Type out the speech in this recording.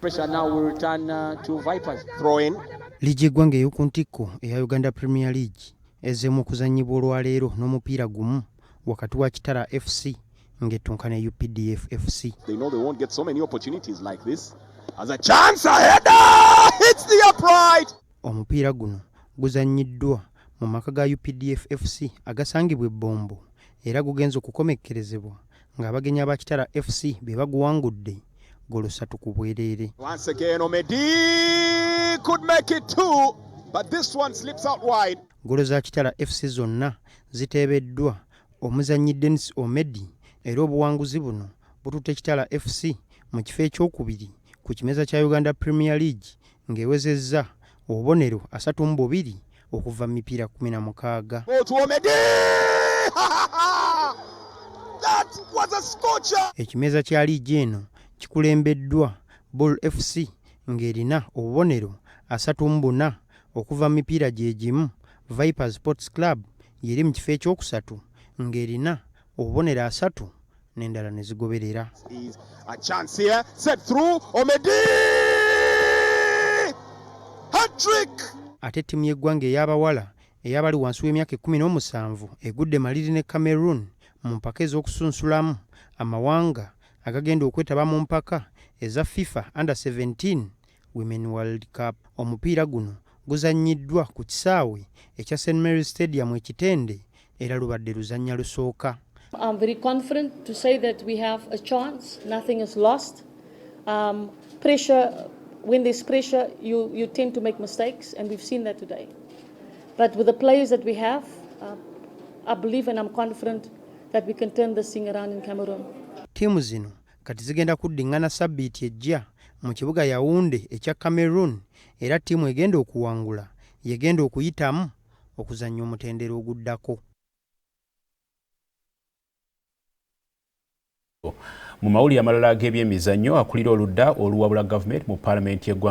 Pressure now will return to Vipers. Throw in. Liigi eggwanga ey'oku ntikko eya Uganda Premier League ezzeemu okuzannyibwa olwaleero n'omupiira gumu wakati wa Kitara FC ng'ettunkana UPDF FC. They know they won't get so many opportunities like this. As a chance, a header hits the upright. Omupiira guno guzannyiddwa mu maka ga UPDF FC agasangibwa e Bombo era gugenze okukomekkerezebwa ng'abagenyi aba Kitara FC be baguwangudde Ggoolo 3 ku bwereere. Once again, Omedi could make it two, but this one slips out wide. Ggoolo za Kitara FC zonna ziteebeddwa omuzannyi Dennis Omedi era obuwanguzi buno bututte Kitara FC mu kifo ekyokubiri ku kimeza kya Uganda Premier League ng'ewezezza obubonero 32 okuva mu mipiira 16. Ekimeza kya liigi eno kikulembeddwa Bull FC ng'erina obubonero 34 okuva mu mipiira gye gimu. Vipers Sports Club yeri mu kifo ekyokusatu ng'erina obubonero 3 n'endala ne zigoberera. A chance here, set through, Omedi! Hat-trick! Ate ttiimu y'eggwanga ey'abawala ey'abali wansi w'emyaka 17 egudde maliri ne Cameroon mu mpaka ez'okusunsulamu amawanga agagenda okwetaba mu mpaka eza FIFA Under-17 Women World Cup. Omupiira guno guzannyiddwa ku kisaawe ekya St. Mary's Stadium ekitende era lubadde luzannya lusooka. I'm very confident to say that we have a chance. Nothing is lost. Pressure, when there's pressure, you tend to make mistakes, and we've seen that today. But with the players that we have, I believe and I'm confident that we can turn this thing around in Cameroon. Ttiimu zino kati zigenda kuddiŋŋana sabbiiti ejja mu kibuga Yaounde ekya Cameroon era ttiimu egenda okuwangula yegenda okuyitamu okuzannya omutendera oguddako. Mu mawulire amalala g'ebyemizannyo akulira oludda oluwabula gavumenti mu paalamenti y'eggwanga